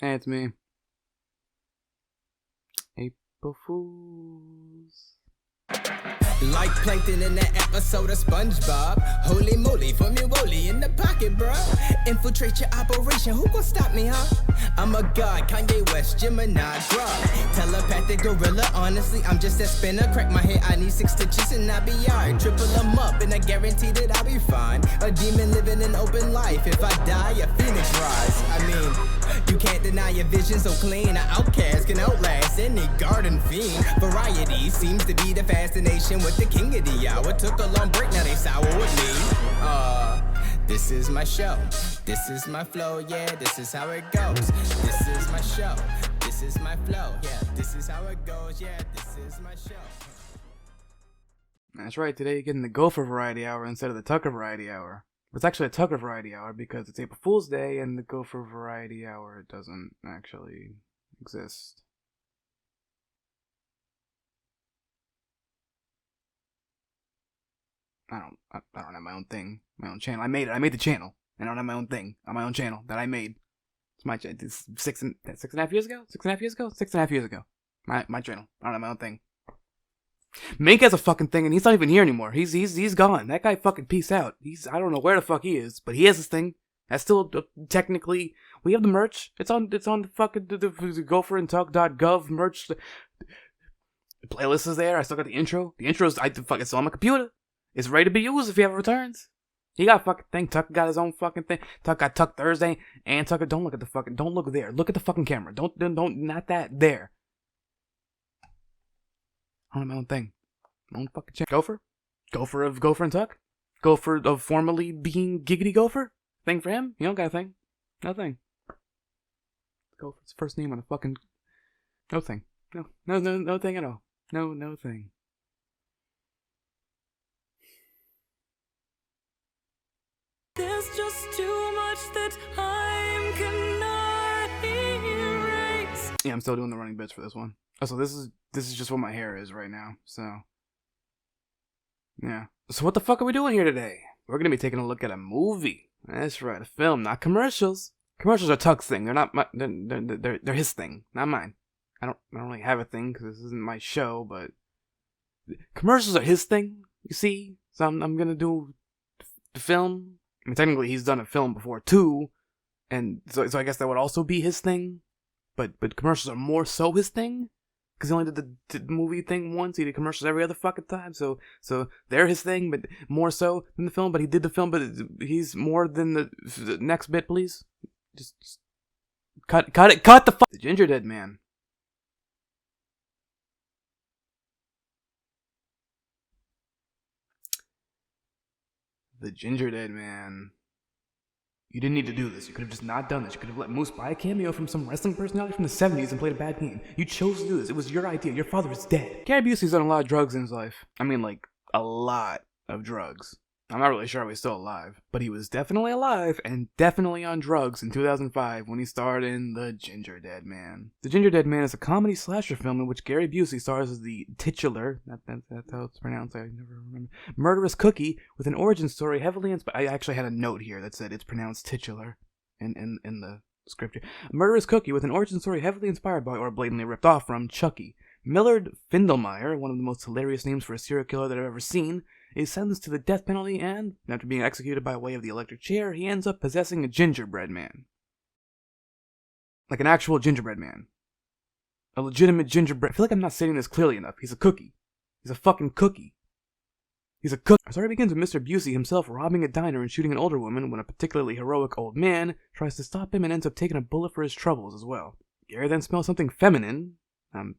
Hey, it's me. April Fools. Like plankton in that episode of SpongeBob. Holy moly, for me woolly in the pocket, bro. Infiltrate your operation, who gon' stop me, huh? I'm a god, Kanye West, Gemini, Grog. Telepathic gorilla, honestly, I'm just a spinner. Crack my head, I need 6 stitches and I'll be alright. Triple them up and I guarantee that I'll be fine. A demon living an open life. If I die, a phoenix rise. I mean, you can't deny your vision so clean. An outcast can outlast any garden fiend. Variety seems to be the fascination with the king of the hour. Took a long break, now they sour with me. This is my show. This is my flow, yeah, this is how it goes. This is my show. This is my flow, yeah, this is how it goes, yeah, this is my show. That's right, today you're getting the Gopher Variety Hour instead of the Tucker Variety Hour. It's actually a Tucker Variety Hour because it's April Fool's Day and the Gopher Variety Hour doesn't actually exist. I don't have my own thing, my own channel. I made the channel, and I don't have my own thing on my own channel that I made. It's my channel. It's 6.5 years ago. 6.5 years ago. My channel. I don't have my own thing. Mink has a fucking thing, and he's not even here anymore. He's gone. That guy fucking peace out. I don't know where the fuck he is, but he has this thing. That's still technically, we have the merch. It's on the fucking the gopherandtalk.gov merch. The playlist is there. I still got the intro. The intro is fucking still on my computer. It's ready to be used if he ever returns. He got a fucking thing. Tucker got his own fucking thing. Tucker got Tuck Thursday. And Tucker, don't look at the fucking, don't look there. Look at the fucking camera. Don't, not that, there. I don't have my own thing. My own fucking channel. Gopher? Gopher of Gopher and Tuck? Gopher of formerly being Giggity Gopher? Thing for him? You don't got a thing. No thing. Gopher's first name on the fucking, no thing. No thing at all. No thing. There's just too much that time cannot erase. Yeah, I'm still doing the running bits for this one. Oh, so this is just what my hair is right now. So yeah. So what the fuck are we doing here today? We're gonna be taking a look at a movie. That's right, a film, not commercials. Commercials are Tuck's thing. They're not my. They're his thing, not mine. I don't really have a thing because this isn't my show. But commercials are his thing. You see, so I'm gonna do the film. I mean, technically, he's done a film before too, and so I guess that would also be his thing. But commercials are more so his thing, because he only did the movie thing once. He did commercials every other fucking time. So they're his thing, but more so than the film. But he did the film, but he's more than the next bit, please. Just cut it, cut the fuck. The Gingerdead Man. The Gingerdead Man. You didn't need to do this. You could have just not done this. You could have let Moose buy a cameo from some wrestling personality from the 70s and played a bad game. You chose to do this. It was your idea. Your father is dead. Gary Busey's done a lot of drugs in his life. I mean, like, a lot of drugs. I'm not really sure he's still alive, but he was definitely alive and definitely on drugs in 2005 when he starred in The Gingerdead Man. The Gingerdead Man is a comedy slasher film in which Gary Busey stars as the titular, that's how it's pronounced, I never remember, murderous cookie with an origin story heavily inspired. I actually had a note here that said it's pronounced titular in the script here. A murderous cookie with an origin story heavily inspired by or blatantly ripped off from Chucky. Millard Findelmeyer, one of the most hilarious names for a serial killer that I've ever seen, is sentenced to the death penalty and, after being executed by way of the electric chair, he ends up possessing a gingerbread man. Like an actual gingerbread man. A legitimate gingerbread. I feel like I'm not stating this clearly enough. He's a cookie. He's a fucking cookie. He's a cook. Our story begins with Mr. Busey himself robbing a diner and shooting an older woman when a particularly heroic old man tries to stop him and ends up taking a bullet for his troubles as well. Gary then smells something feminine. I'm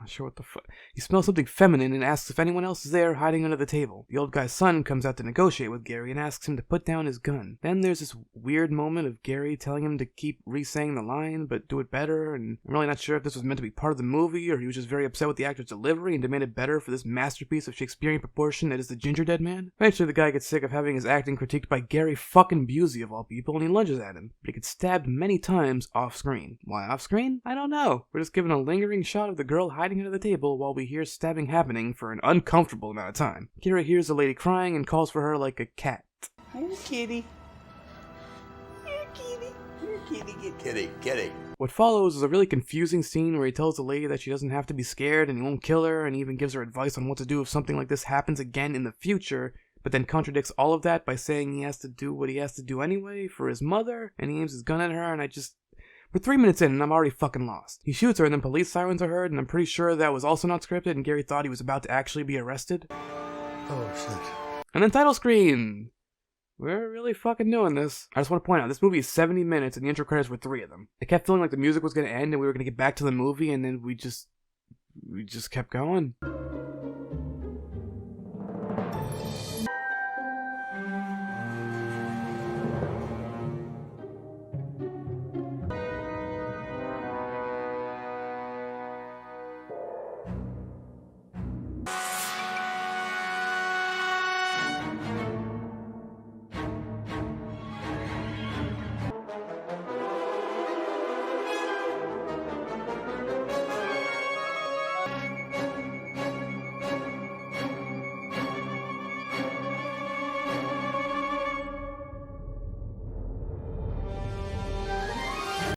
not sure what the fuck. He smells something feminine and asks if anyone else is there hiding under the table. The old guy's son comes out to negotiate with Gary and asks him to put down his gun. Then there's this weird moment of Gary telling him to keep re-saying the line, but do it better, and I'm really not sure if this was meant to be part of the movie, or he was just very upset with the actor's delivery and demanded better for this masterpiece of Shakespearean proportion that is the Gingerdead Man. Eventually the guy gets sick of having his acting critiqued by Gary fucking Busey of all people, and he lunges at him, but he gets stabbed many times off-screen. Why off-screen? I don't know. We're just given a lingering shot of the girl hiding under the table while we hear stabbing happening for an uncomfortable amount of time. Gary hears the lady crying and calls for her like a cat. Here, kitty. Here, kitty. Here, Kidding. What follows is a really confusing scene where he tells the lady that she doesn't have to be scared and he won't kill her, and he even gives her advice on what to do if something like this happens again in the future, but then contradicts all of that by saying he has to do what he has to do anyway for his mother, and he aims his gun at her, and we're 3 minutes in and I'm already fucking lost. He shoots her and then police sirens are heard, and I'm pretty sure that was also not scripted and Gary thought he was about to actually be arrested. Oh, shit. And then title screen! We're really fucking doing this. I just want to point out, this movie is 70 minutes and the intro credits were 3 of them. It kept feeling like the music was going to end and we were going to get back to the movie, and then we just kept going.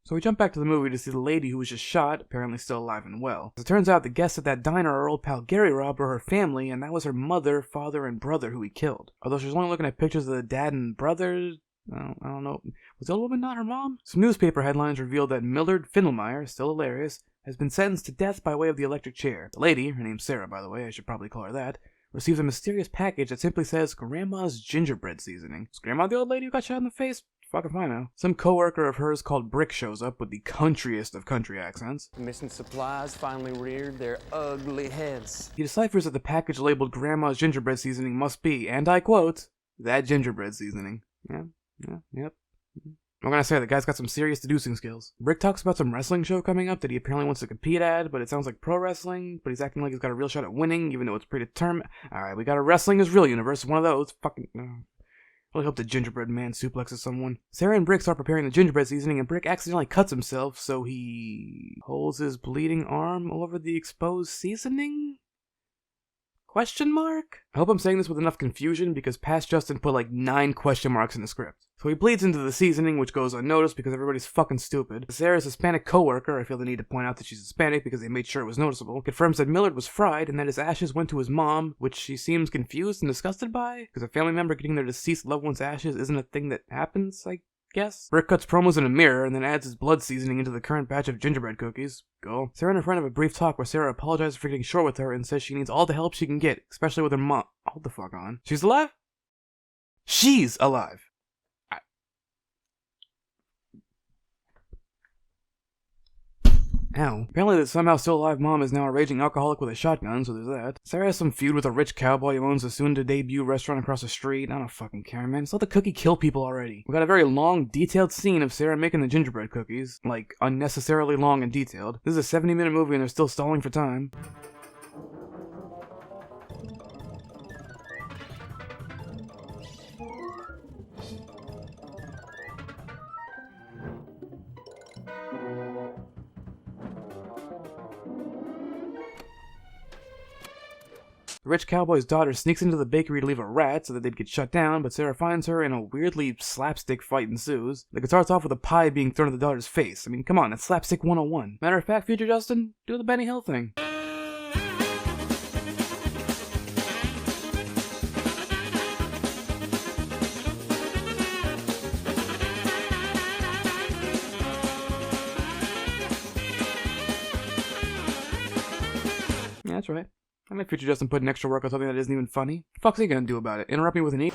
So we jump back to the movie to see the lady who was just shot, apparently still alive and well. As it turns out, the guests at that diner our old pal Gary robbed were her family, and that was her mother, father, and brother who he killed. Although she was only looking at pictures of the dad and brother, I don't know. Was the old woman not her mom? Some newspaper headlines revealed that Millard Findelmeyer, still hilarious, has been sentenced to death by way of the electric chair. The lady, her name's Sarah by the way, I should probably call her that, receives a mysterious package that simply says Grandma's gingerbread seasoning. Is Grandma the old lady who got shot in the face? Fuck if I know. Some coworker of hers called Brick shows up with the countryest of country accents. Mission supplies finally reared their ugly heads. He deciphers that the package labeled Grandma's gingerbread seasoning must be, and I quote, that gingerbread seasoning. Yep. I'm gonna say the guy's got some serious deducing skills. Brick talks about some wrestling show coming up that he apparently wants to compete at, but it sounds like pro wrestling, but he's acting like he's got a real shot at winning, even though it's predetermined. Alright, we got a wrestling is real universe, one of those. Fucking... I really hope the gingerbread man suplexes someone. Sarah and Brick start preparing the gingerbread seasoning, and Brick accidentally cuts himself, so he holds his bleeding arm over the exposed seasoning? Question mark? I hope I'm saying this with enough confusion, because past Justin put like 9 question marks in the script. So he bleeds into the seasoning, which goes unnoticed because everybody's fucking stupid. Sarah's Hispanic coworker, I feel the need to point out that she's Hispanic because they made sure it was noticeable, confirms that Millard was fried and that his ashes went to his mom, which she seems confused and disgusted by, because a family member getting their deceased loved one's ashes isn't a thing that happens, I guess. Brick cuts promos in a mirror and then adds his blood seasoning into the current batch of gingerbread cookies. Go. Sarah and her friend have a brief talk where Sarah apologizes for getting short with her and says she needs all the help she can get, especially with her mom. Hold the fuck on. She's alive? She's alive! Ow. Apparently the somehow still alive mom is now a raging alcoholic with a shotgun, so there's that. Sarah has some feud with a rich cowboy who owns a soon-to-debut restaurant across the street. I don't fucking care, man. Just let the cookie kill people already. We got a very long, detailed scene of Sarah making the gingerbread cookies. Like, unnecessarily long and detailed. This is a 70-minute movie and they're still stalling for time. The rich cowboy's daughter sneaks into the bakery to leave a rat so that they'd get shut down, but Sarah finds her and a weirdly slapstick fight ensues. Like, it starts off with a pie being thrown at the daughter's face. I mean, come on, that's slapstick 101. Matter of fact, future Justin, do the Benny Hill thing. Yeah, that's right. I might future Justin put an extra work on something that isn't even funny. What the fuck's he gonna do about it? Interrupt me with an e?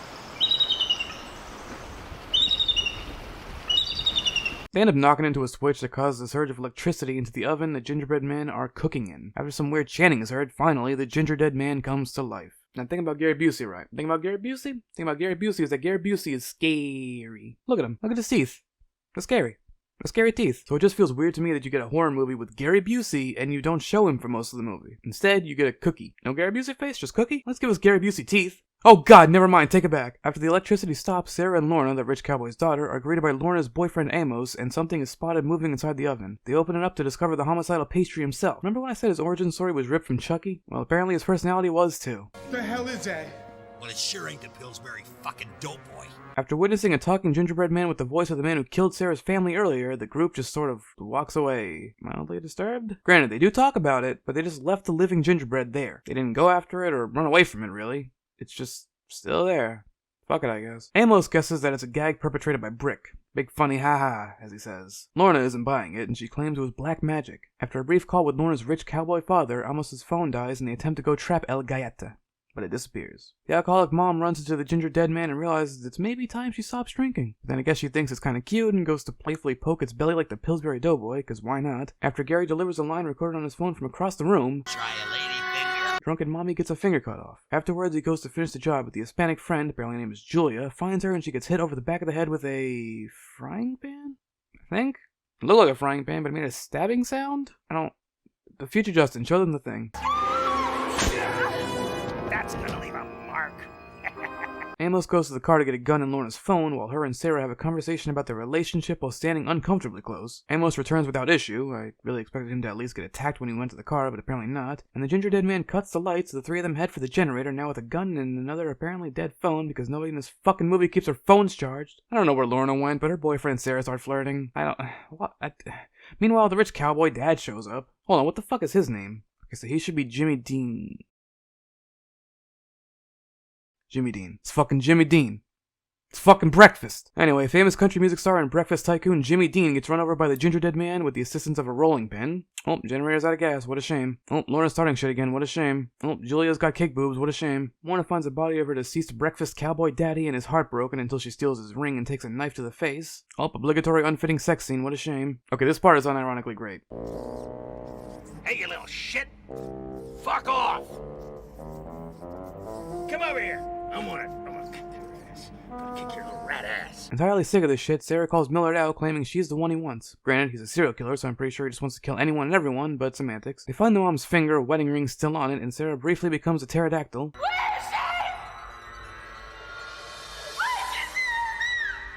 They end up knocking into a switch that causes a surge of electricity into the oven the gingerbread men are cooking in. After some weird chanting is heard, finally, the Gingerdead man comes to life. Now think about Gary Busey, right? Think about Gary Busey? Think about Gary Busey is that Gary Busey is scary. Look at him. Look at his teeth. They're scary. They're scary teeth. So it just feels weird to me that you get a horror movie with Gary Busey and you don't show him for most of the movie. Instead, you get a cookie. No Gary Busey face, just cookie? Let's give us Gary Busey teeth. Oh god, never mind, take it back. After the electricity stops, Sarah and Lorna, the rich cowboy's daughter, are greeted by Lorna's boyfriend Amos, and something is spotted moving inside the oven. They open it up to discover the homicidal pastry himself. Remember when I said his origin story was ripped from Chucky? Well, apparently his personality was too. The hell is that? Well, it sure ain't the Pillsbury fucking dope boy. After witnessing a talking gingerbread man with the voice of the man who killed Sarah's family earlier, the group just sort of walks away, mildly disturbed. Granted, they do talk about it, but they just left the living gingerbread there. They didn't go after it or run away from it, really. It's just still there. Fuck it, I guess. Amos guesses that it's a gag perpetrated by Brick. Big funny ha-ha, as he says. Lorna isn't buying it, and she claims it was black magic. After a brief call with Lorna's rich cowboy father, Amos's phone dies and they attempt to go trap El Galleta. But it disappears. The alcoholic mom runs into the Gingerdead man and realizes it's maybe time she stops drinking. But then I guess she thinks it's kinda cute and goes to playfully poke its belly like the Pillsbury Doughboy, cause why not? After Gary delivers a line recorded on his phone from across the room, Try a lady finger. drunken mommy gets a finger cut off. Afterwards, he goes to finish the job, but the Hispanic friend, apparently named is Julia, finds her and she gets hit over the back of the head with a frying pan? I think? It looked like a frying pan, but it made a stabbing sound? The future Justin, show them the thing. That's gonna leave a mark. Amos goes to the car to get a gun and Lorna's phone, while her and Sarah have a conversation about their relationship while standing uncomfortably close. Amos returns without issue. I really expected him to at least get attacked when he went to the car, but apparently not. And the Gingerdead man cuts the lights, so the three of them head for the generator, now with a gun and another apparently dead phone, because nobody in this fucking movie keeps their phones charged. I don't know where Lorna went, but her boyfriend Sarah started flirting. Meanwhile, the rich cowboy dad shows up. Hold on, what the fuck is his name? Okay, so he should be Jimmy Dean. Jimmy Dean. It's fucking Jimmy Dean. It's fucking breakfast. Anyway, famous country music star and breakfast tycoon Jimmy Dean gets run over by the Gingerdead man with the assistance of a rolling pin. Oh, generator's out of gas. What a shame. Oh, Lorna's starting shit again. What a shame. Oh, Julia's got cake boobs. What a shame. Lorna finds the body of her deceased breakfast cowboy daddy and is heartbroken until she steals his ring and takes a knife to the face. Oh, obligatory unfitting sex scene. What a shame. Okay, this part is unironically great. Hey, you little shit. Fuck off. Come over here. I'm gonna kick your ass. I'm gonna kick your little rat ass. Entirely sick of this shit, Sarah calls Millard out, claiming she's the one he wants. Granted, he's a serial killer, so I'm pretty sure he just wants to kill anyone and everyone, but semantics. They find the mom's finger, wedding ring still on it, and Sarah briefly becomes a pterodactyl.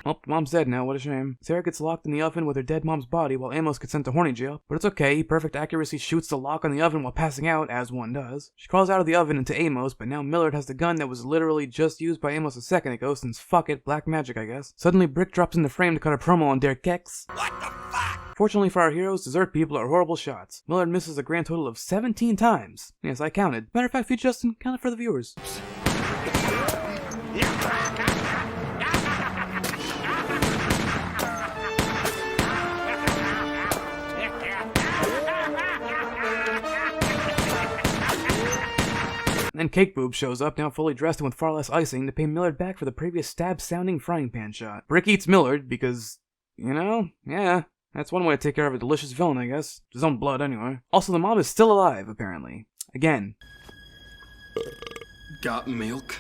Oh, mom's dead now, what a shame. Sarah gets locked in the oven with her dead mom's body while Amos gets sent to horny jail. But it's okay, perfect accuracy shoots the lock on the oven while passing out, as one does. She crawls out of the oven into Amos, but now Millard has the gun that was literally just used by Amos a second ago, since fuck it, black magic I guess. Suddenly Brick drops in the frame to cut a promo on Derek Kex. What the fuck? Fortunately for our heroes, dessert people are horrible shots. Millard misses a grand total of 17 times. Yes, I counted. Matter of fact, future Justin, count it for the viewers. Then Cake Boob shows up, now fully dressed and with far less icing, to pay Millard back for the previous stab-sounding frying pan shot. Brick eats Millard because, yeah, that's one way to take care of a delicious villain, I guess. His own blood, anyway. Also, the mom is still alive, apparently. Again. Got milk?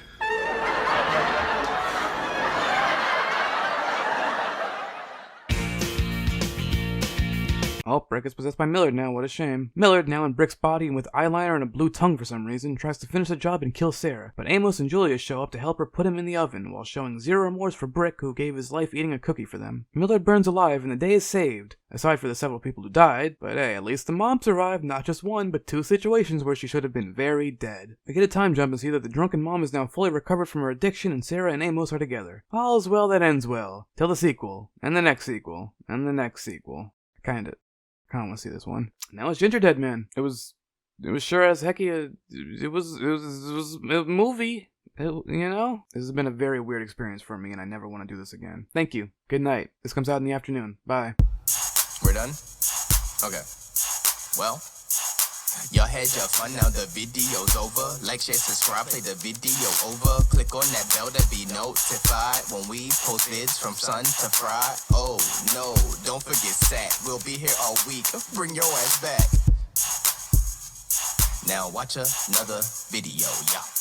Oh, Brick is possessed by Millard now, what a shame. Millard, now in Brick's body and with eyeliner and a blue tongue for some reason, tries to finish the job and kill Sarah, but Amos and Julia show up to help her put him in the oven, while showing zero remorse for Brick, who gave his life eating a cookie for them. Millard burns alive and the day is saved, aside for the several people who died, but hey, at least the mom survived not just one, but two situations where she should have been very dead. We get a time jump and see that the drunken mom is now fully recovered from her addiction and Sarah and Amos are together. All's well that ends well. Till the sequel, and the next sequel, and the next sequel. Kinda want to see this one. Now it's Gingerdead Man. It was sure as hecky it was a movie. This has been a very weird experience for me, and I never want to do this again. Thank you. Good night. This comes out in the afternoon. Bye. We're done? Okay. Well, y'all had your fun, now the video's over. Like, share, subscribe, play the video over. Click on that bell to be notified when we post vids from sun to fry. Oh no, don't forget Sat, we'll be here all week, bring your ass back. Now watch another video, y'all.